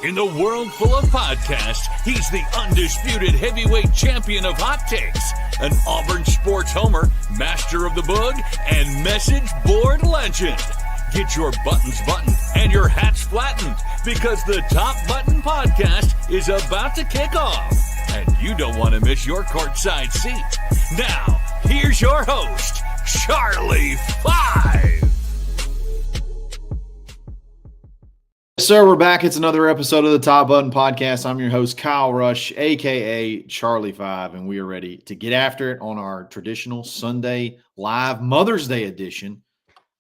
In the world full of podcasts, he's the undisputed heavyweight champion of hot takes, an Auburn sports homer, master of the boog, and message board legend. Get your buttons buttoned and your hats flattened because the Top Button Podcast is about to kick off. And you don't want to miss your courtside seat. Now, here's your host, Charlie 5. Sir, we're back. It's another episode of the Top Button Podcast. I'm your host, Kyle Rush, a.k.a. Charlie 5, and we are ready to get after it on our traditional Sunday live Mother's Day edition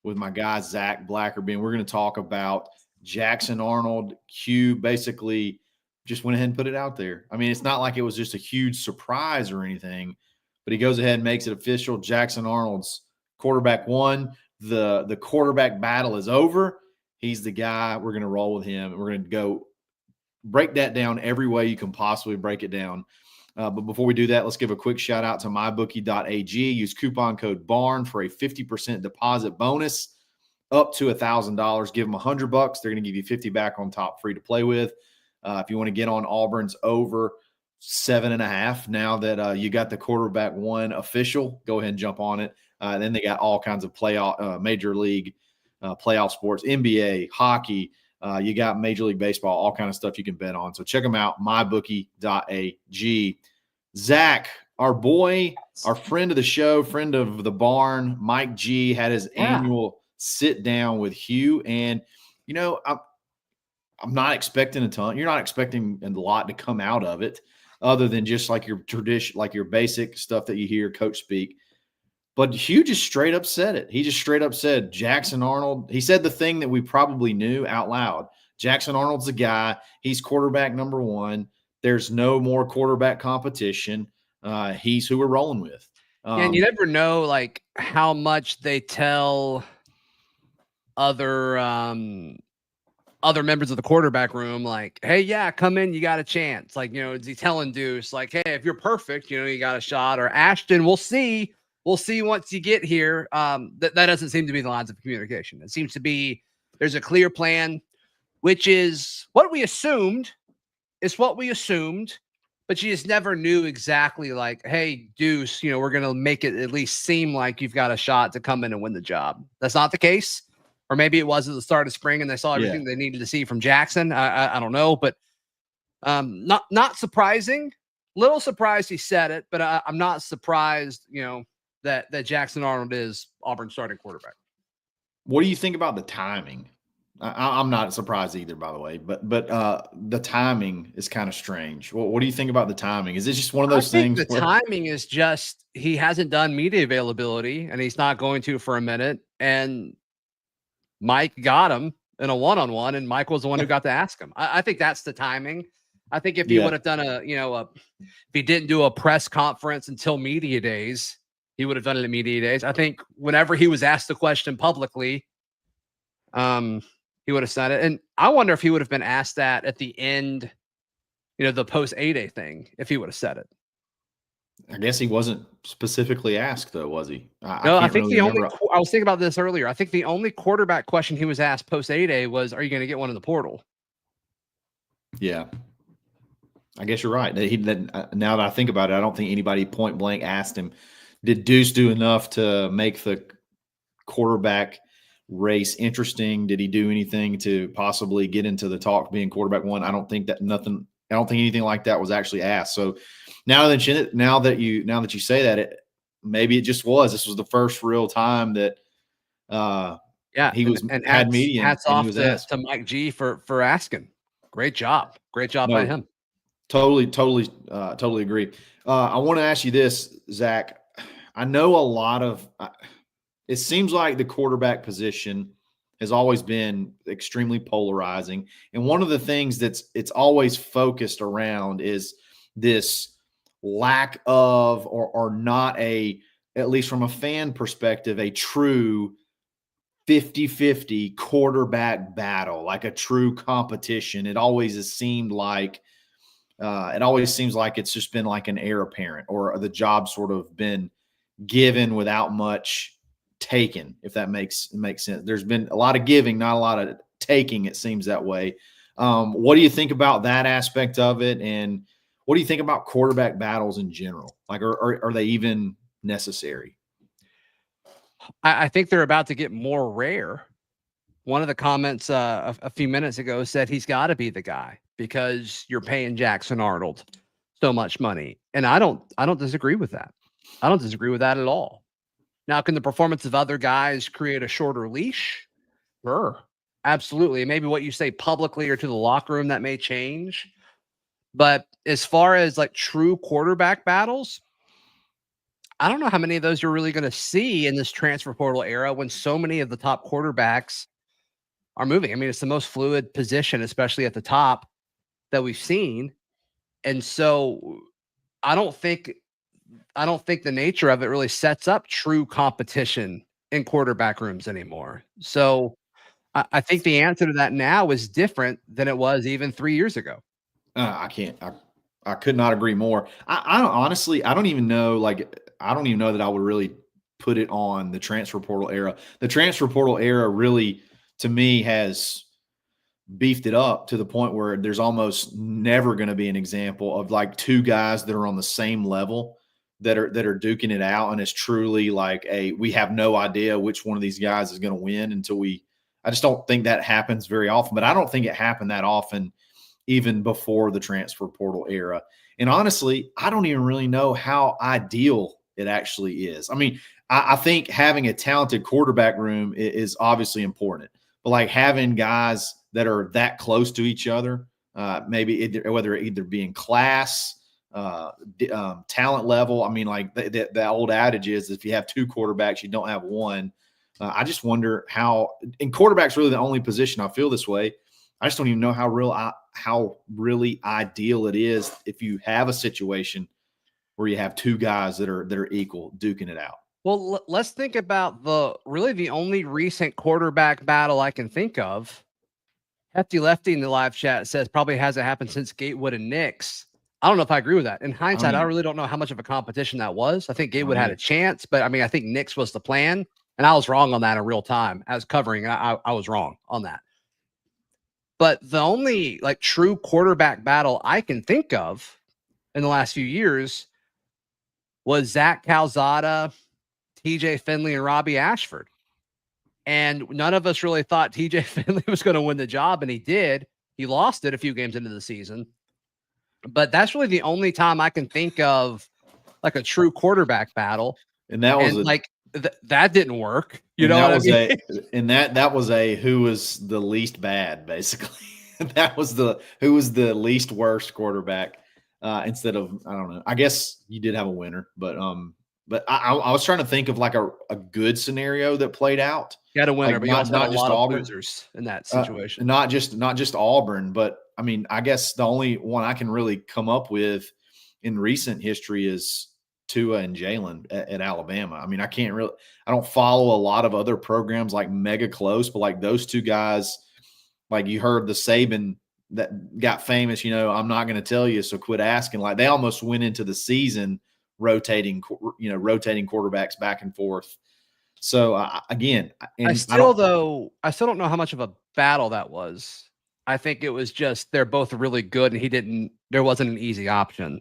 with my guy, Zach Blackerby. And we're going to talk about Jackson Arnold. Hugh basically just went ahead and put it out there. I mean, it's not like it was just a huge surprise or anything, but he goes ahead and makes it official. Jackson Arnold's quarterback won. The quarterback battle is over. He's the guy. We're going to roll with him. And we're going to go break that down every way you can possibly break it down. But before we do that, let's give a quick shout out to mybookie.ag. Use coupon code BARN for a 50% deposit bonus up to $1,000. Give them $100. They're going to give you 50 back on top, free to play with. If you want to get on Auburn's over 7.5, now that you got the quarterback one official, go ahead and jump on it. Then they got all kinds of playoff, major league playoff sports, NBA, hockey. You got Major League Baseball, all kind of stuff you can bet on. So check them out, mybookie.ag. Zach, our boy, our friend of the show, friend of the barn, Mike G, had his annual sit down with Hugh. And, you know, I'm not expecting a ton. You're not expecting a lot to come out of it other than just like your tradition, like your basic stuff that you hear coach speak. But Hugh just straight up said it. He just straight up said Jackson Arnold. He said the thing that we probably knew out loud. Jackson Arnold's the guy. He's quarterback number one. There's no more quarterback competition. He's who we're rolling with. And you never know, like, how much they tell other members of the quarterback room, like, hey, yeah, come in, you got a chance. Like, you know, is he telling Deuce, like, hey, if you're perfect, you know, you got a shot. Or Ashton, we'll see. We'll see once you get here. That doesn't seem to be the lines of communication. It seems to be there's a clear plan, which is what we assumed. It's what we assumed, but you just never knew exactly like, hey, Deuce, you know, we're going to make it at least seem like you've got a shot to come in and win the job. That's not the case. Or maybe it was at the start of spring and they saw everything they needed to see from Jackson. I don't know, but not surprising. Little surprised he said it, but I'm not surprised, you know, that Jackson Arnold is Auburn's starting quarterback. What do you think about the timing? I'm not surprised either, by the way, but the timing is kind of strange. What do you think about the timing? Is it just one of those things? The timing is just he hasn't done media availability and he's not going to for a minute. And Mike got him in a one-on-one and Mike was the one who got to ask him. I think that's the timing. I think if he would have done if he didn't do a press conference until media days, he would have done it in media days. I think whenever he was asked the question publicly, he would have said it. And I wonder if he would have been asked that at the end, you know, the post A-Day thing, if he would have said it. I guess he wasn't specifically asked, though, was he? I think I was thinking about this earlier. I think the only quarterback question he was asked post A-Day was, are you going to get one in the portal? Yeah. I guess you're right. Now that I think about it, I don't think anybody point blank asked him, did Deuce do enough to make the quarterback race interesting? Did he do anything to possibly get into the talk being quarterback one? I don't think anything like that was actually asked. So now that you say that, maybe it just was. This was the first real time that he was had media. Hats off to Mike G for asking. Great job by him. Totally agree. I want to ask you this, Zach. I know a lot of it seems like the quarterback position has always been extremely polarizing. And one of the things it's always focused around is this lack of or not at least from a fan perspective, a true 50-50 quarterback battle, like a true competition. It always has seemed like seems like it's just been like an heir apparent or the job sort of been given without much taken, if that makes sense. There's been a lot of giving, not a lot of taking, it seems that way. What do you think about that aspect of it? And what do you think about quarterback battles in general? Like, are they even necessary? I think they're about to get more rare. One of the comments a few minutes ago said he's got to be the guy because you're paying Jackson Arnold so much money. And I don't disagree with that. I don't disagree with that at all. Now, can the performance of other guys create a shorter leash? Sure. Absolutely. Maybe what you say publicly or to the locker room that may change. But as far as like true quarterback battles, I don't know how many of those you're really going to see in this transfer portal era when so many of the top quarterbacks are moving. I mean, it's the most fluid position, especially at the top, that we've seen. And so I don't think the nature of it really sets up true competition in quarterback rooms anymore. So I think the answer to that now is different than it was even 3 years ago. I could not agree more. I don't, honestly, I don't even know. Like, I don't even know that I would really put it on the transfer portal era. The transfer portal era really, to me, has beefed it up to the point where there's almost never going to be an example of like two guys that are on the same level that are duking it out, and it's truly like we have no idea which one of these guys is going to win until I just don't think that happens very often. But I don't think it happened that often even before the transfer portal era. And honestly, I don't even really know how ideal it actually is. I mean, I think having a talented quarterback room is obviously important, but like having guys that are that close to each other, maybe whether either be in class, talent level. I mean, like the old adage is if you have two quarterbacks, you don't have one. I just wonder and quarterback's really the only position I feel this way. I just don't even know how really ideal it is if you have a situation where you have two guys that are equal duking it out. Well, let's think about the only recent quarterback battle I can think of. Hefty Lefty in the live chat says probably hasn't happened since Gatewood and Nix. I don't know if I agree with that. In hindsight, I really don't know how much of a competition that was. I think Gatewood had a chance, but I mean, I think Nix was the plan, and I was wrong on that in real time. I was covering, and I was wrong on that. But the only like true quarterback battle I can think of in the last few years was Zach Calzada, TJ Finley, and Robbie Ashford. And none of us really thought TJ Finley was going to win the job, and he did. He lost it a few games into the season. But that's really the only time I can think of like a true quarterback battle. And that was that didn't work. You know what I mean? And that was who was the least bad, basically. That was who was the least worst quarterback instead of, I don't know. I guess you did have a winner, but I was trying to think of like a good scenario that played out. You had a winner, like but you also had a lot Auburn. of losers in that situation. Not just Auburn, but I mean, I guess the only one I can really come up with in recent history is Tua and Jalen at Alabama. I mean, I don't follow a lot of other programs like mega close, but like those two guys, like you heard the Saban that got famous, I'm not going to tell you, so quit asking. Like they almost went into the season rotating quarterbacks back and forth. So I still don't know how much of a battle that was. I think it was just they're both really good, and there wasn't an easy option.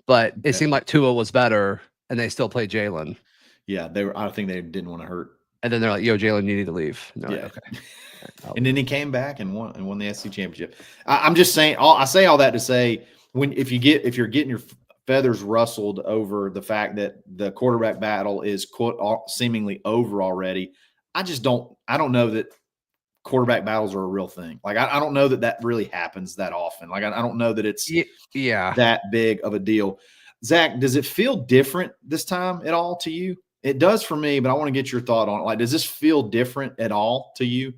But it seemed like Tua was better, and they still played Jalen. Yeah, I think they didn't want to hurt. And then they're like, "Yo, Jalen, you need to leave." And like, okay. And then he came back and won the SEC championship. I'm just saying. I say all that to say, if you're getting your feathers rustled over the fact that the quarterback battle is seemingly over already, I don't know that quarterback battles are a real thing. Like I don't know that really happens that often. Like I don't know that it's that big of a deal. Zach, does it feel different this time at all to you? It does for me, but I want to get your thought on it. Like, does this feel different at all to you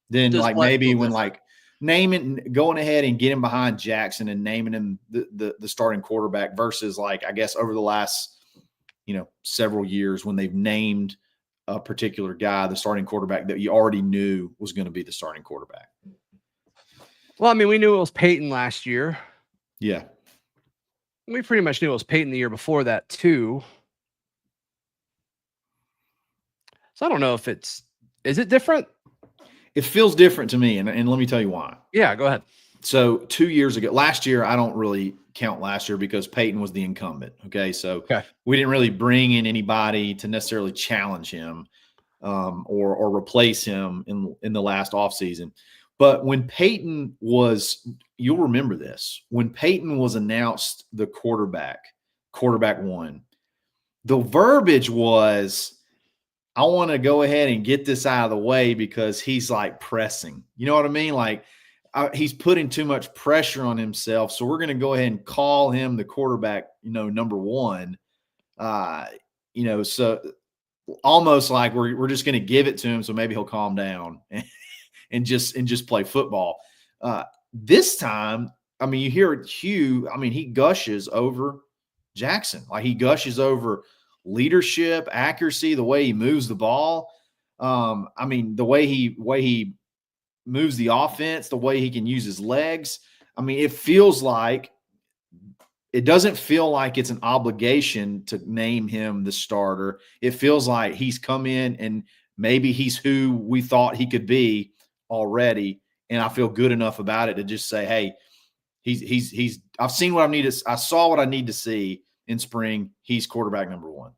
than like maybe when like going ahead and getting behind Jackson and naming him the starting quarterback versus like, I guess over the last, several years when they've named a particular guy, the starting quarterback that you already knew was going to be the starting quarterback? Well, I mean, we knew it was Peyton last year. Yeah. We pretty much knew it was Peyton the year before that too. So I don't know if is it different? It feels different to me, and let me tell you why. Yeah, go ahead. So 2 years ago, last year, I don't really count last year because Peyton was the incumbent. Okay, so we didn't really bring in anybody to necessarily challenge him or replace him in the last offseason. But when Peyton was, you'll remember this, when Peyton was announced the quarterback one, the verbiage was, I want to go ahead and get this out of the way because he's like pressing. You know what I mean? Like he's putting too much pressure on himself. So we're going to go ahead and call him the quarterback, number one. So almost like we're just going to give it to him. So maybe he'll calm down and just play football. This time, I mean, you hear Hugh, I mean, he gushes over Jackson. Like he gushes over leadership, accuracy, the way he moves the ball. I mean, the way he moves the offense, the way he can use his legs. I mean, it doesn't feel like it's an obligation to name him the starter. It feels like he's come in and maybe he's who we thought he could be already. And I feel good enough about it to just say, hey, I've seen what I need to, I saw what I need to see in spring. He's quarterback number one.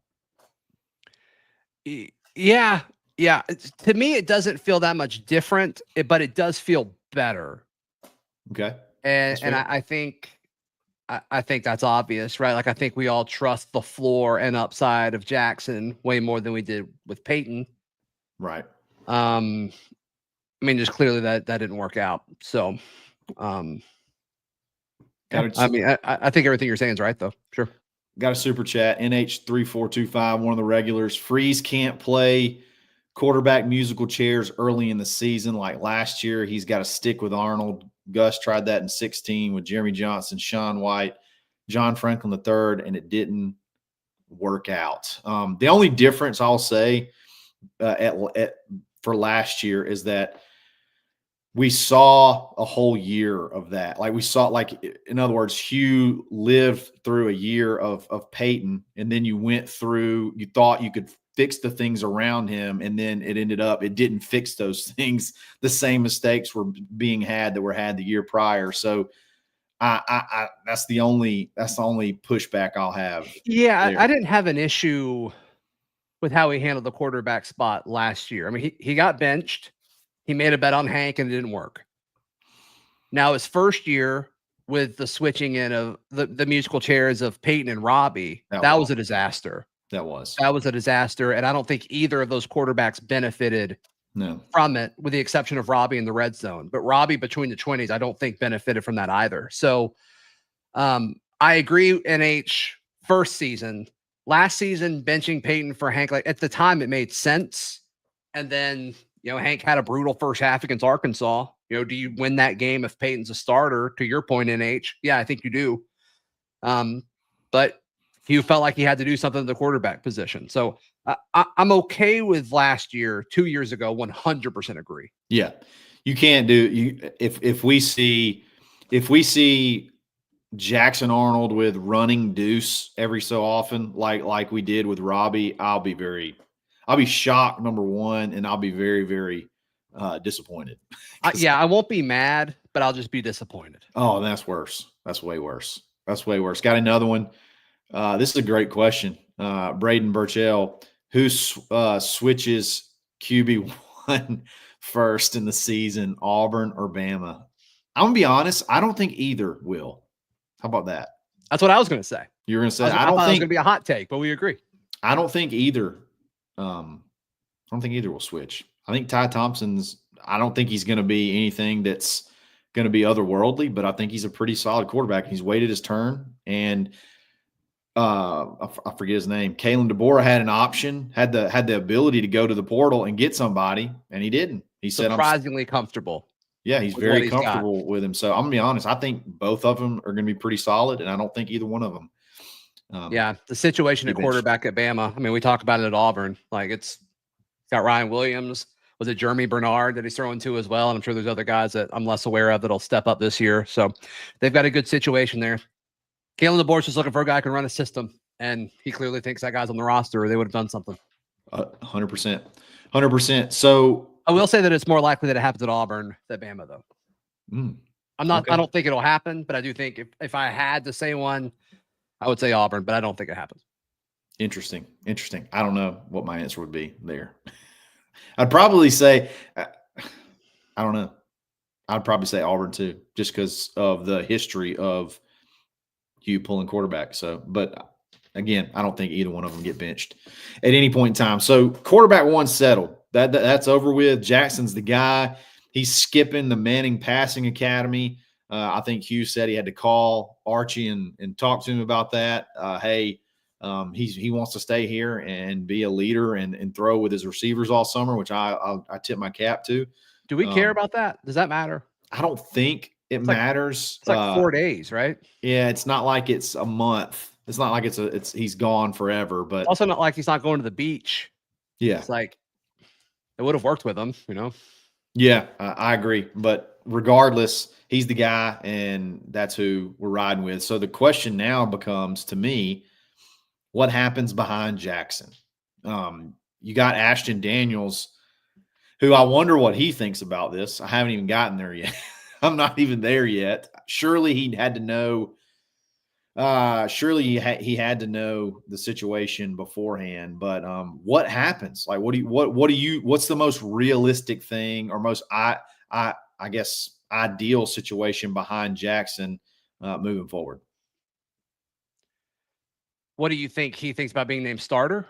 Yeah. Yeah. To me, it doesn't feel that much different, but it does feel better. Okay. And I think that's obvious, right? Like, I think we all trust the floor and upside of Jackson way more than we did with Peyton. Right. I mean, just clearly that didn't work out. So, I mean, I think everything you're saying is right, though. Sure. Got a super chat, NH3425, one of the regulars. Freeze can't play quarterback musical chairs early in the season like last year. He's got to stick with Arnold. Gus tried that in 2016 with Jeremy Johnson, Sean White, John Franklin III, and it didn't work out. The only difference I'll say for last year is that we saw a whole year of that. Like we saw, like, in other words, Hugh lived through a year of Peyton, and then you thought you could fix the things around him, and then it didn't fix those things. The same mistakes were being had that were had the year prior. So that's the only pushback I'll have. Yeah, I didn't have an issue with how he handled the quarterback spot last year. I mean, he got benched. He made a bet on Hank and it didn't work. Now his first year with the switching in of the musical chairs of Peyton and Robbie, that was a disaster. That was a disaster. And I don't think either of those quarterbacks benefited from it, with the exception of Robbie in the red zone. But Robbie between the 20s, I don't think benefited from that either. So I agree, NH, first season. Last season, benching Peyton for Hank, like at the time it made sense. And then, Hank had a brutal first half against Arkansas. Do you win that game if Peyton's a starter? To your point, NH, yeah, I think you do. But Hugh felt like he had to do something at the quarterback position. So I'm okay with last year, 2 years ago, 100% agree. Yeah, you can't do if we see Jackson Arnold with running deuce every so often, like we did with Robbie, I'll be shocked, number one, and I'll be very, very disappointed. I won't be mad, but I'll just be disappointed. Oh, that's worse. That's way worse. Got another one. This is a great question. Braden Burchell, who switches QB1 first in the season, Auburn or Bama? I'm going to be honest. I don't think either will. How about that? That's what I was going to say. You're going to say, I thought it was going to be a hot take, but we agree. I don't think either. I don't think either will switch. I think Ty Thompson's, I don't think he's going to be anything that's going to be otherworldly, but I think he's a pretty solid quarterback. He's waited his turn, and I forget his name. Kalen DeBoer had an option, had the ability to go to the portal and get somebody, and he didn't. He said, surprisingly comfortable. Yeah, he's very comfortable with him. So I'm going to be honest. I think both of them are going to be pretty solid, and I don't think either one of them. The situation at quarterback at Bama. I mean, we talk about it at Auburn. Like, it's got Ryan Williams. Was it Jeremy Bernard that he's throwing to as well? And I'm sure there's other guys that I'm less aware of that'll step up this year. So they've got a good situation there. Kalen DeBoer's just looking for a guy who can run a system, and he clearly thinks that guy's on the roster or they would have done something. 100%. 100%. So I will say that it's more likely that it happens at Auburn than Bama, though. Okay. I don't think it'll happen, but I do think if I had to say one, I would say Auburn, but I don't think it happens. Interesting. I don't know what my answer would be there. I'd probably say, I don't know. I'd probably say Auburn too, just because of the history of Hugh pulling quarterback. So, but again, I don't think either one of them get benched at any point in time. So, quarterback one settled. That's over with. Jackson's the guy. He's skipping the Manning Passing Academy. I think Hugh said he had to call Archie and talk to him about that. He wants to stay here and be a leader and throw with his receivers all summer, which I tip my cap to. Do we care about that? Does that matter? I don't think it matters. It's like 4 days, right? Yeah, it's not like it's a month. It's not like he's gone forever. But also not like he's not going to the beach. Yeah, it's like it would have worked with him, you know. Yeah, I agree. But regardless, he's the guy, and that's who we're riding with. So the question now becomes, to me, what happens behind Jackson? You got Ashton Daniels, who I wonder what he thinks about this. I haven't even gotten there yet. I'm not even there yet. Surely he had to know. He had to know the situation beforehand. But what happens? Like, what's the most realistic thing, or most I guess ideal situation behind Jackson moving forward? What do you think he thinks about being named starter?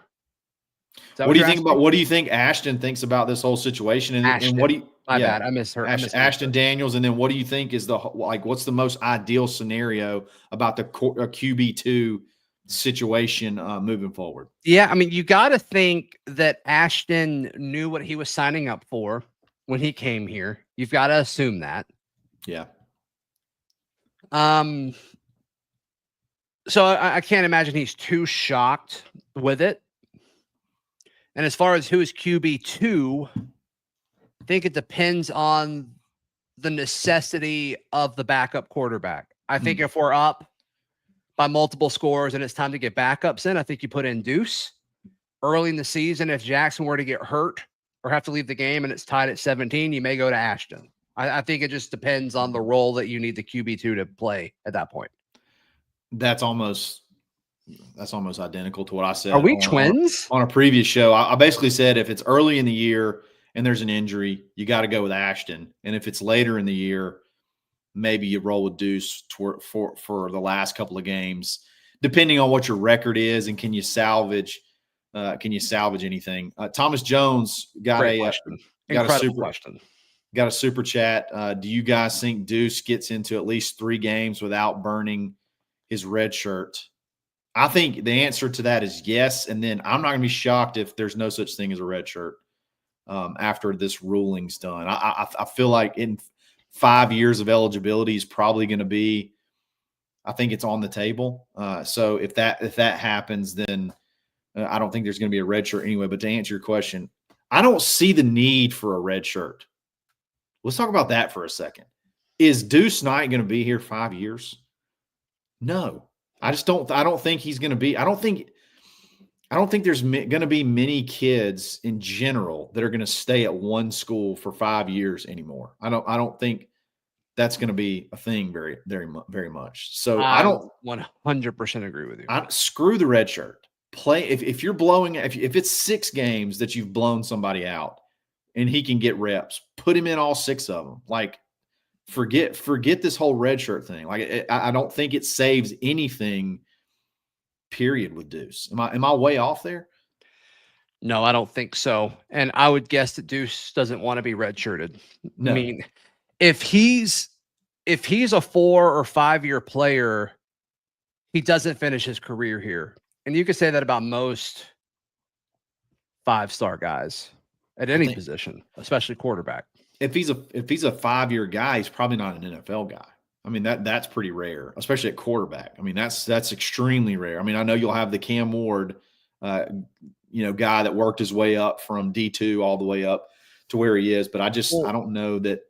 What do you think about? What do you think Ashton thinks about this whole situation? And what do you? My bad, I misheard. Ashton Daniels, and then what do you think is what's the most ideal scenario about the QB2 situation moving forward? Yeah, I mean, you got to think that Ashton knew what he was signing up for when he came here. You've got to assume that. Yeah. So I can't imagine he's too shocked with it. And as far as who is QB2, I think it depends on the necessity of the backup quarterback. I think if we're up by multiple scores and it's time to get backups in, I think you put in Deuce. Early in the season, if Jackson were to get hurt or have to leave the game and it's tied at 17, you may go to Ashton. I think it just depends on the role that you need the QB2 to play at that point. That's almost identical to what I said. Are we twins? On a previous show, I basically said if it's early in the year and there's an injury, you got to go with Ashton. And if it's later in the year, maybe you roll with Deuce for the last couple of games, depending on what your record is and can you salvage anything. Thomas Jones got a super chat. Do you guys think Deuce gets into at least 3 games without burning his red shirt? I think the answer to that is yes. And then I'm not going to be shocked if there's no such thing as a red shirt after this ruling's done. I feel like in 5 years of eligibility is probably going to be, I think it's on the table. So if that happens, then I don't think there's going to be a red shirt anyway. But to answer your question, I don't see the need for a red shirt. Let's talk about that for a second. Is Deuce Knight going to be here 5 years? No. I don't think he's going to be. I don't think there's going to be many kids in general that are going to stay at one school for 5 years anymore. I don't think that's going to be a thing very, very, very much. So I don't 100% agree with you. Screw the red shirt. Play if you're blowing. If it's 6 games that you've blown somebody out, and he can get reps, put him in all 6 of them. Like. Forget this whole red shirt thing. Like I don't think it saves anything. Period with Deuce. Am I way off there? No, I don't think so. And I would guess that Deuce doesn't want to be redshirted. No. I mean, if he's a 4 or 5 year player, he doesn't finish his career here. And you could say that about most 5-star guys at any position, especially quarterback. If he's a 5-year guy, he's probably not an NFL guy. I mean, that's pretty rare, especially at quarterback. I mean, that's extremely rare. I mean, I know you'll have the Cam Ward, guy that worked his way up from D2 all the way up to where he is. But I don't know that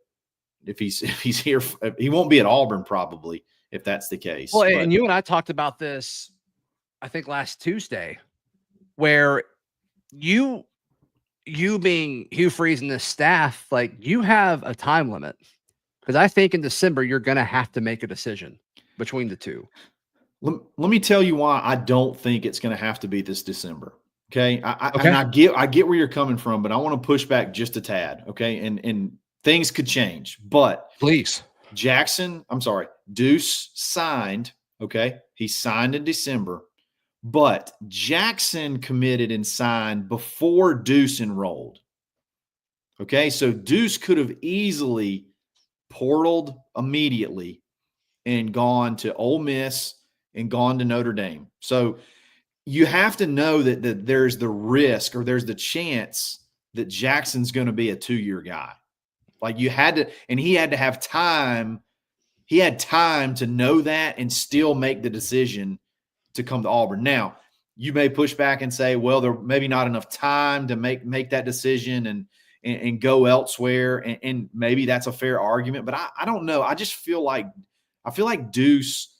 if he's here, he won't be at Auburn probably if that's the case. Well, and you and I talked about this, I think last Tuesday, where you you being Hugh Freeze and the staff, like you have a time limit because I think in December you're going to have to make a decision between the two. Let me tell you why I don't think it's going to have to be this December. Okay. Okay. And I get where you're coming from, but I want to push back just a tad. Okay. And things could change, but Please. Deuce signed. Okay. He signed in December, but Jackson committed and signed before Deuce enrolled. Okay. So Deuce could have easily portaled immediately and gone to Ole Miss and gone to Notre Dame. So you have to know that there's the risk or there's the chance that Jackson's going to be a 2-year guy. Like you had to, and he had to have time. He had time to know that and still make the decision to come to Auburn. Now, you may push back and say, well, there maybe not enough time to make that decision and go elsewhere. And maybe that's a fair argument, but I don't know. I feel like Deuce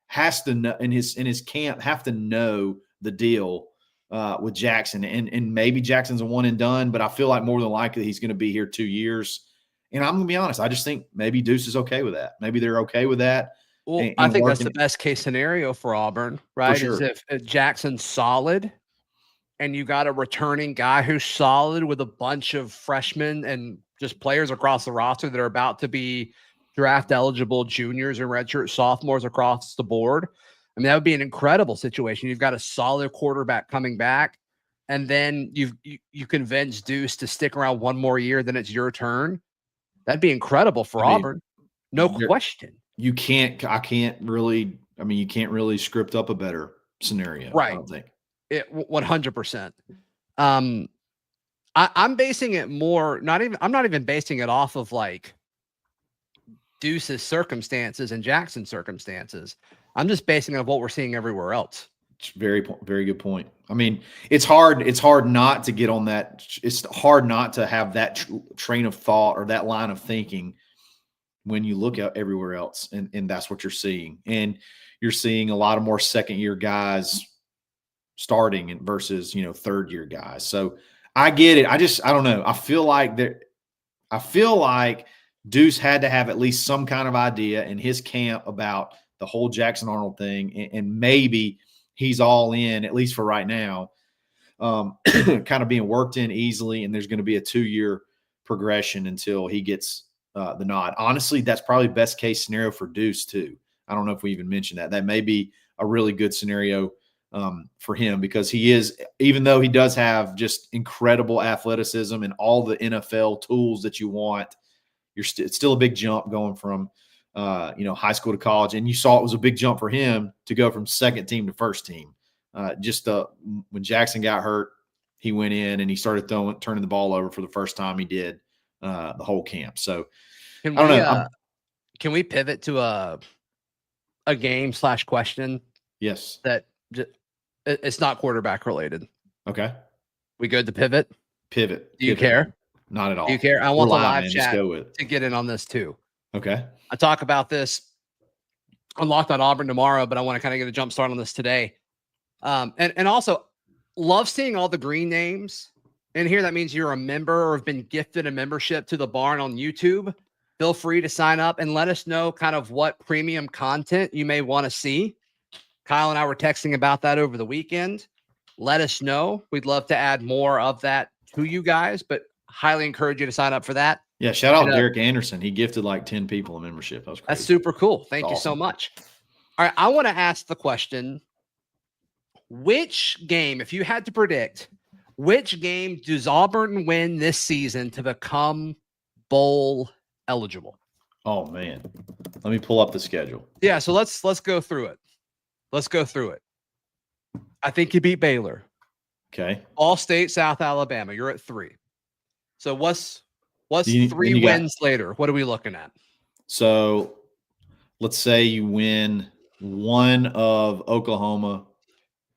has to know in his camp have to know the deal with Jackson, and maybe Jackson's a one and done, but I feel like more than likely he's going to be here 2 years. And I'm going to be honest, I just think maybe Deuce is okay with that. Maybe they're okay with that. Well, I think that's the best case scenario for Auburn, right? Sure. Is if Jackson's solid and you got a returning guy who's solid with a bunch of freshmen and just players across the roster that are about to be draft eligible juniors and redshirt sophomores across the board. I mean, that would be an incredible situation. You've got a solid quarterback coming back, and then you convince Deuce to stick around one more year, then it's your turn. That'd be incredible for Auburn. No question. You can't really script up a better scenario. Right. I don't think. 100%. I'm basing it more, I'm not even basing it off of like Deuce's circumstances and Jackson's circumstances. I'm just basing it on what we're seeing everywhere else. It's very good point. I mean, it's hard not to get on that. It's hard not to have that train of thought or that line of thinking when you look at everywhere else, and that's what you're seeing. And you're seeing a lot of more second-year guys starting versus, third-year guys. So I get it. I don't know. I feel like Deuce had to have at least some kind of idea in his camp about the whole Jackson Arnold thing, and maybe he's all in, at least for right now, kind of being worked in easily, and there's going to be a 2-year progression until he gets the nod. Honestly, that's probably best case scenario for Deuce too. I don't know if we even mentioned that. That may be a really good scenario for him, because he is, even though he does have just incredible athleticism and all the NFL tools that you want, it's still a big jump going from high school to college. And you saw it was a big jump for him to go from second team to first team. When Jackson got hurt, he went in and he started turning the ball over for the first time he did the whole camp. So I don't know. Can we pivot to a game / question? Yes. That it's not quarterback related. Okay. We good to pivot? Pivot. Do you care? Not at all. Do you care? I want the live chat to get in on this too. Okay. I talk about this on Locked on Auburn tomorrow, but I want to kind of get a jump start on this today. And also love seeing all the green names in here. That means you're a member or have been gifted a membership to the Barn on YouTube. Feel free to sign up and let us know kind of what premium content you may want to see. Kyle and I were texting about that over the weekend. Let us know. We'd love to add more of that to you guys, but highly encourage you to sign up for that. Yeah, shout out Derek Anderson. He gifted like 10 people a membership. That was crazy. That's super cool. Thank you so much. All right, I want to ask the question, which game, if you had to predict, which game does Auburn win this season to become bowl eligible? Oh, man. Let me pull up the schedule. Yeah, so let's go through it. I think you beat Baylor. Okay. All State, South Alabama. You're at 3. So what's 3 wins later? What are we looking at? So let's say you win one of Oklahoma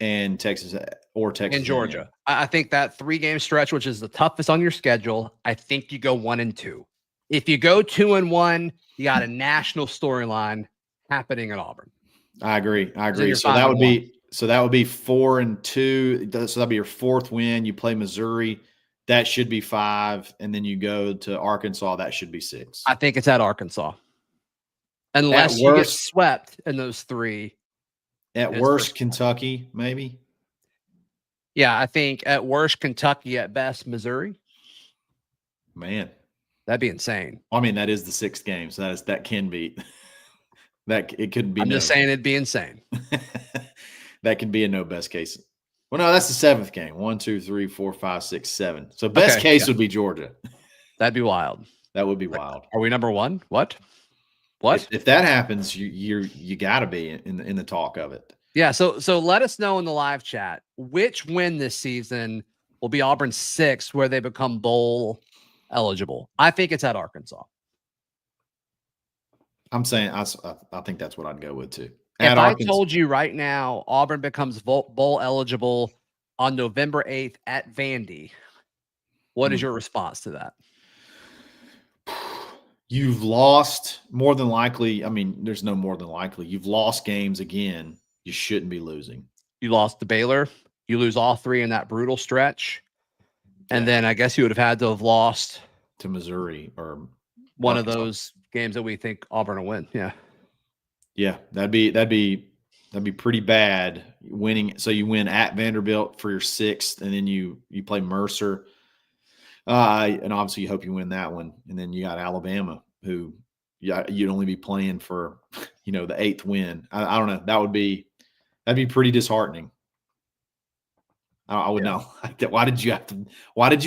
and Texas and Georgia. I think that 3-game stretch, which is the toughest on your schedule, I think you go 1-2. If you go 2-1, you got a national storyline happening at Auburn. I agree. So that would be 4-2. So that'd be your 4th win. You play Missouri that should be 5, and then you go to Arkansas, that should be 6. I think it's at Arkansas. Unless you get swept in those 3. At worst, Kentucky, maybe. Yeah, I think at worst, Kentucky, at best, Missouri. Man. That'd be insane. I mean, that is the 6th game, so that can be that it couldn't be. I'm just saying it'd be insane. That could be a no best case. Well, no, that's the 7th game. 1, 2, 3, 4, 5, 6, 7. So best case would be Georgia. That'd be wild. That would be wild. Are we number 1? What? If that happens, you got to be in the talk of it. Yeah. So let us know in the live chat which win this season will be Auburn's 6th, where they become bowl eligible. I think it's at Arkansas. I'm saying I think that's what I'd go with too. If I told you right now Auburn becomes bowl eligible on November 8th at Vandy, what is your response to that? You've lost more than likely. I mean, there's no more than likely. You've lost games again. You shouldn't be losing. You lost to Baylor. You lose all 3 in that brutal stretch. And then I guess you would have had to have lost to Missouri or one of those games that we think Auburn will win. Yeah. Yeah. That'd be pretty bad winning. So you win at Vanderbilt for your 6th, and then you play Mercer. And obviously you hope you win that one. And then you got Alabama, who you'd only be playing for, the 8th win. I don't know. That'd be pretty disheartening. I would know. Why did you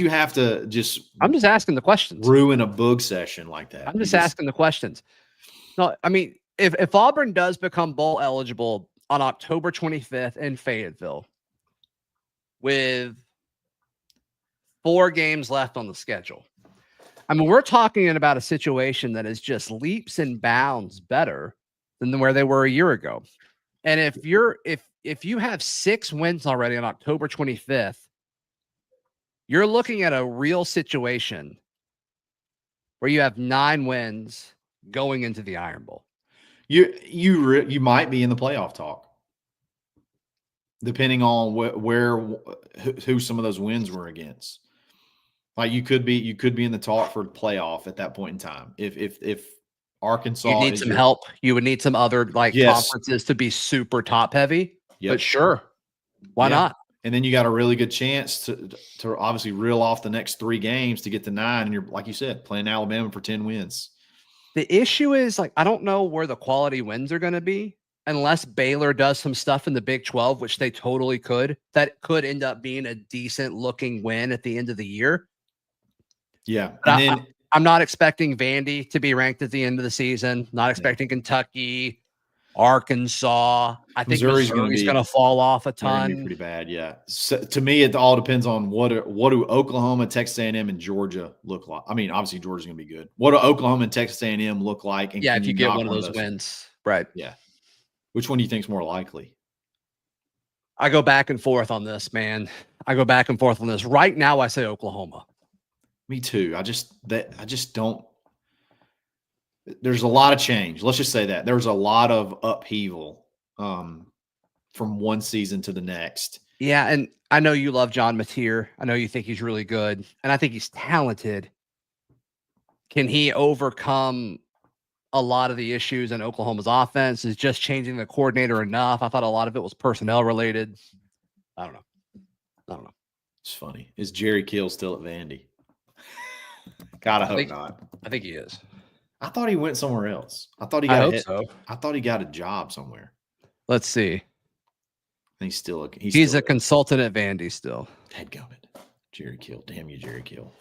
have to just? I'm just asking the questions. Ruin a boog session like that. I'm just asking the questions. No, I mean, if Auburn does become bowl eligible on October 25th in Fayetteville, with 4 games left on the schedule, I mean, we're talking about a situation that is just leaps and bounds better than where they were a year ago. And if you have 6 wins already on October 25th, you're looking at a real situation where you have 9 wins going into the Iron Bowl. You might be in the playoff talk, depending on who some of those wins were against. Like you could be in the talk for playoff at that point in time. If Arkansas, you need some help. You would need some other conferences to be super top heavy. Yep. But sure, why not? And then you got a really good chance to obviously reel off the next 3 games to get to 9, and you're, like you said, playing Alabama for 10 wins. The issue is, I don't know where the quality wins are going to be unless Baylor does some stuff in the Big 12, which they totally could. That could end up being a decent looking win at the end of the year. Yeah. I'm not expecting Vandy to be ranked at the end of the season. Not expecting Kentucky, Arkansas. I think Missouri's going to fall off a ton. Pretty bad, yeah. So, to me, it all depends on what do Oklahoma, Texas A&M, and Georgia look like. I mean, obviously Georgia's going to be good. What do Oklahoma and Texas A&M look like? And if you get one of those wins, right? Yeah. Which one do you think is more likely? I go back and forth on this, man. Right now, I say Oklahoma. Me too. I just don't. There's a lot of change. Let's just say that there's a lot of upheaval from one season to the next. Yeah, and I know you love John Mateer. I know you think he's really good, and I think he's talented. Can he overcome a lot of the issues in Oklahoma's offense? Is just changing the coordinator enough? I thought a lot of it was personnel related. I don't know. It's funny. Is Jerry Kill still at Vandy? God, I hope not. I think he is. I thought he went somewhere else. I thought he got a job somewhere. Let's see. He's still he's a consultant at Vandy still. Dadgummit. Jerry Kill. Damn you, Jerry Kill.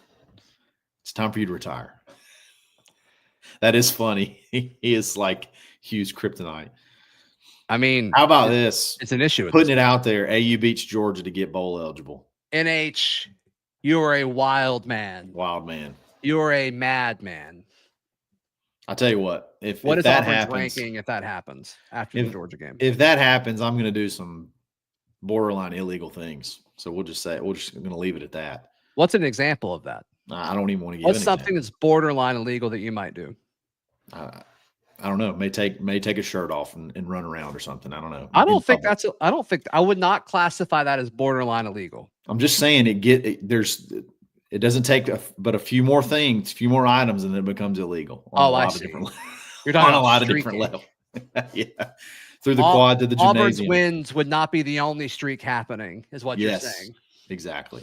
It's time for you to retire. That is funny. He is like Hugh's kryptonite. I mean, how about this? It's an issue. Putting it out there. AU beats Georgia to get bowl eligible. NH, you are a wild man. Wild man. You are a madman. I'll tell you what. If is that Auburn's happens, ranking if that happens after the Georgia game? If that happens, I'm going to do some borderline illegal things. So we're just going to leave it at that. What's an example of that? I don't even want to give. What's something that's borderline illegal that you might do? I don't know. May take a shirt off and run around or something. I don't know. I would not classify that as borderline illegal. I'm just saying there's it doesn't take but a few more things, a few more items, and then it becomes illegal. On Oh, a I lot see. of different, You're talking on a about lot of different streaking. levels. Yeah, through the quad to the Auburn's gymnasium. wins would not be the only streak happening, is what you're saying. Exactly.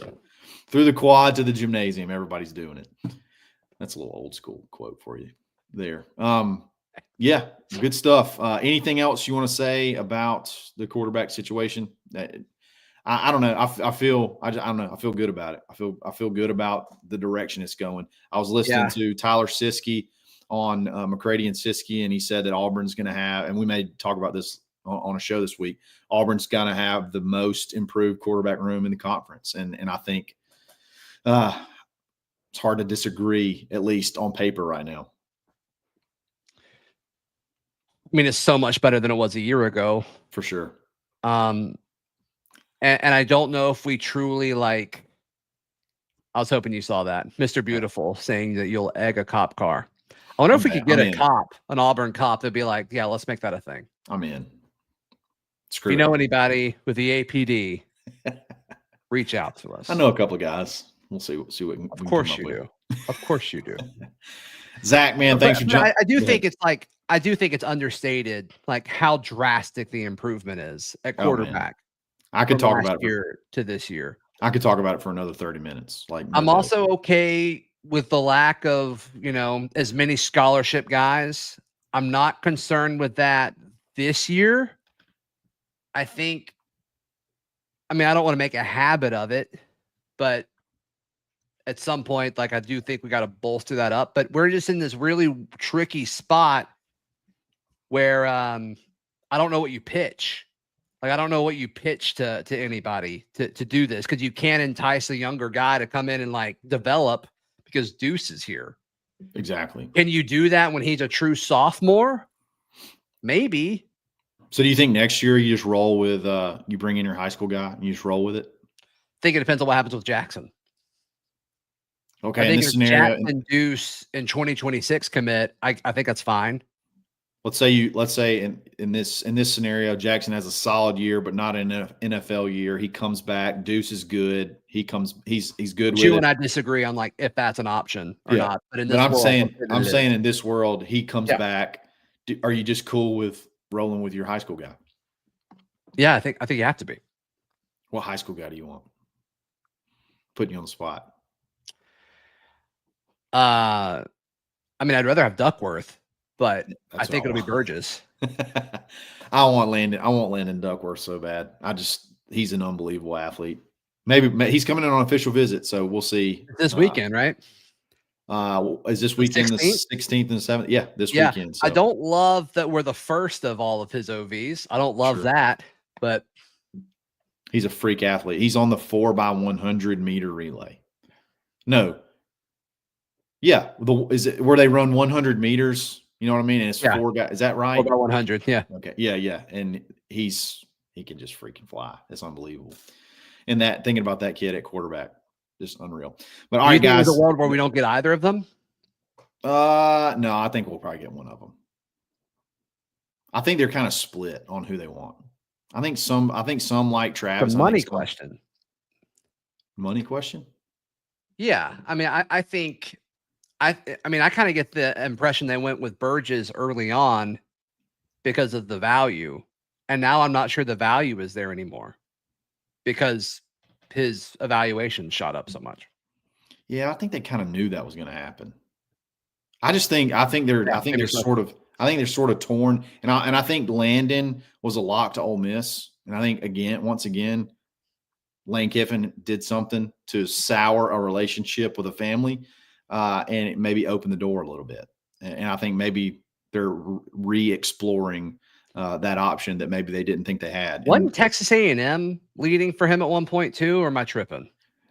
Through the quad to the gymnasium, everybody's doing it. That's a little old school quote for you there. Yeah, good stuff. Anything else you want to say about the quarterback situation? I don't know. I don't know. I feel good about it. I feel good about the direction it's going. I was listening to Tyler Siskey on McCready and Siskey, and he said that Auburn's going to have, and we may talk about this on a show this week, Auburn's going to have the most improved quarterback room in the conference. And I think it's hard to disagree, at least on paper right now. I mean, it's so much better than it was a year ago. For sure. And I don't know if we truly like, I was hoping you saw that. Mr. Beautiful saying that you'll egg a cop car. I wonder if we could get an Auburn cop that'd be like, yeah, let's make that a thing. I'm in. If you know anybody with the APD, reach out to us. I know a couple of guys. We'll see what we can. Of course you do. Of course you do. Zach, man, thanks for jumping. I do think it's understated, like how drastic the improvement is at quarterback. I could talk about it year to this year. I could talk about it for another 30 minutes. I'm also okay with the lack of, as many scholarship guys. I'm not concerned with that this year. I don't want to make a habit of it, but at some point, I do think we got to bolster that up. But we're just in this really tricky spot where I don't know what you pitch. I don't know what you pitch to anybody to do this, because you can't entice a younger guy to come in and develop because Deuce is here. Exactly. Can you do that when he's a true sophomore? Maybe. So do you think next year you just roll with you bring in your high school guy and you just roll with it? I think it depends on what happens with Jackson. Okay. I think if Jackson Deuce in 2026 commit, I think that's fine. Let's say in this scenario, Jackson has a solid year, but not an NFL year. He comes back. Deuce is good. He's good with it. You and I disagree on if that's an option or not. But in this world, I'm saying in this world, he comes back. Are you just cool with rolling with your high school guy? Yeah, I think you have to be. What high school guy do you want? Putting you on the spot. I'd rather have Duckworth, but I think it'll be Burgess. I want Landon Duckworth so bad. He's an unbelievable athlete. Maybe he's coming in on official visit, so we'll see. This weekend, right? Is this weekend the 16th and 7th? Yeah, this weekend. So. I don't love that we're the first of all of his OVs. I don't love that, but he's a freak athlete. He's on the 4x100 meter relay. No. Yeah. Is it where they run 100 meters? You know what I mean? And it's 4 guys. Is that right? 4x100. Yeah. Okay. Yeah. And he can just freaking fly. It's unbelievable. And thinking about that kid at quarterback, just unreal. But all right, guys. There's a world where we don't get either of them? No, I think we'll probably get one of them. I think they're kind of split on who they want. I think some like Travis. The money question. Money question? Yeah. I think I kind of get the impression they went with Burgess early on because of the value. And now I'm not sure the value is there anymore because his evaluation shot up so much. Yeah, I think they kind of knew that was going to happen. I think they're sort of torn. And I think Landon was a lock to Ole Miss. And I think once again, Lane Kiffin did something to sour a relationship with a family. And it maybe opened the door a little bit. And I think maybe they're re-exploring that option that maybe they didn't think they had. Wasn't Texas A&M leading for him at 1.2, or am I tripping?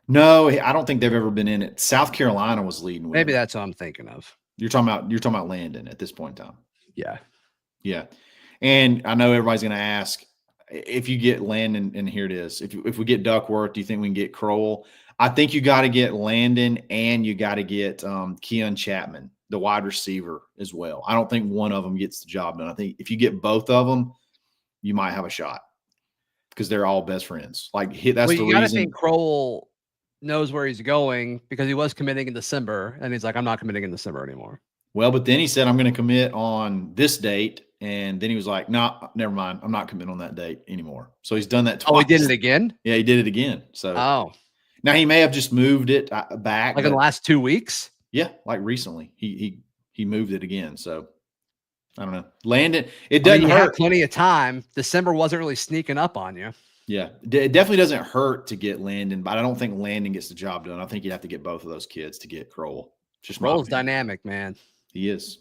No, I don't think they've ever been in it. South Carolina was leading with maybe him. That's what I'm thinking of. You're talking about Landon at this point in time. Yeah. Yeah. And I know everybody's going to ask, if you get Landon, and here it is, if we get Duckworth, do you think we can get Crowell? I think you got to get Landon and you got to get Keon Chapman, the wide receiver, as well. I don't think one of them gets the job done. I think if you get both of them, you might have a shot because they're all best friends. That's the reason. You got to think Crowell knows where he's going because he was committing in December, and he's like, I'm not committing in December anymore. Well, but then he said, I'm going to commit on this date. And then he was like, no, never mind. I'm not committing on that date anymore. So he's done that twice. Oh, he did it again? Yeah, he did it again. So now he may have just moved it back. Like in the last 2 weeks? Yeah, like recently. He moved it again. So I don't know. Landon, it doesn't hurt. You had plenty of time. December wasn't really sneaking up on you. Yeah, it definitely doesn't hurt to get Landon, but I don't think Landon gets the job done. I think you'd have to get both of those kids to get Kroll. Just Kroll's dynamic, man. He is.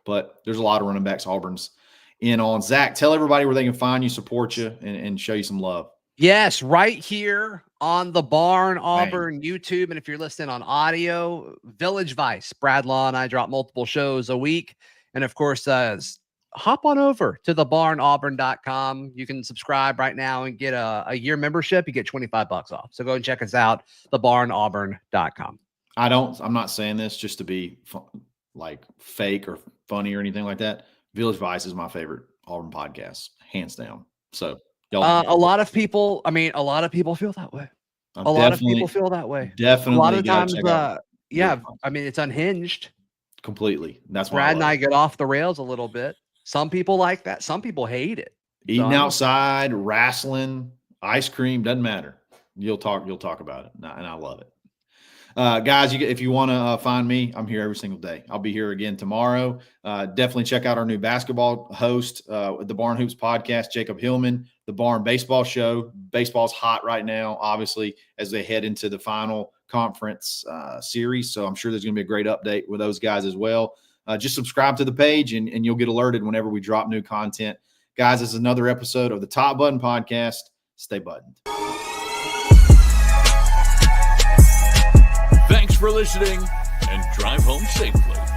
But there's a lot of running backs Auburn's in on. Zach, tell everybody where they can find you, support you, and show you some love. Yes, right here on the Barn Auburn YouTube. And if you're listening on audio, Village Vice, Brad Law and I drop multiple shows a week. And of course, hop on over to thebarnauburn.com. You can subscribe right now and get a year membership. You get $25 off. So go and check us out, thebarnauburn.com. I'm not saying this just to be like fake or funny or anything like that. Village Vice is my favorite Auburn podcast, hands down. So y'all, a lot of people feel that way. A lot of people feel that way. Definitely. A lot of times, I mean, it's unhinged. Completely. That's why Brad and I get off the rails a little bit. Some people like that. Some people hate it. Eating outside, wrestling, ice cream, doesn't matter. You'll talk about it. And I love it. Guys, if you want to find me, I'm here every single day. I'll be here again tomorrow. Definitely check out our new basketball host with the Barn Hoops podcast, Jacob Hillman, the Barn Baseball Show. Baseball's hot right now, obviously, as they head into the final conference series. So I'm sure there's going to be a great update with those guys as well. Just subscribe to the page and you'll get alerted whenever we drop new content. Guys, this is another episode of the Top Button Podcast. Stay buttoned. Thanks for listening and drive home safely.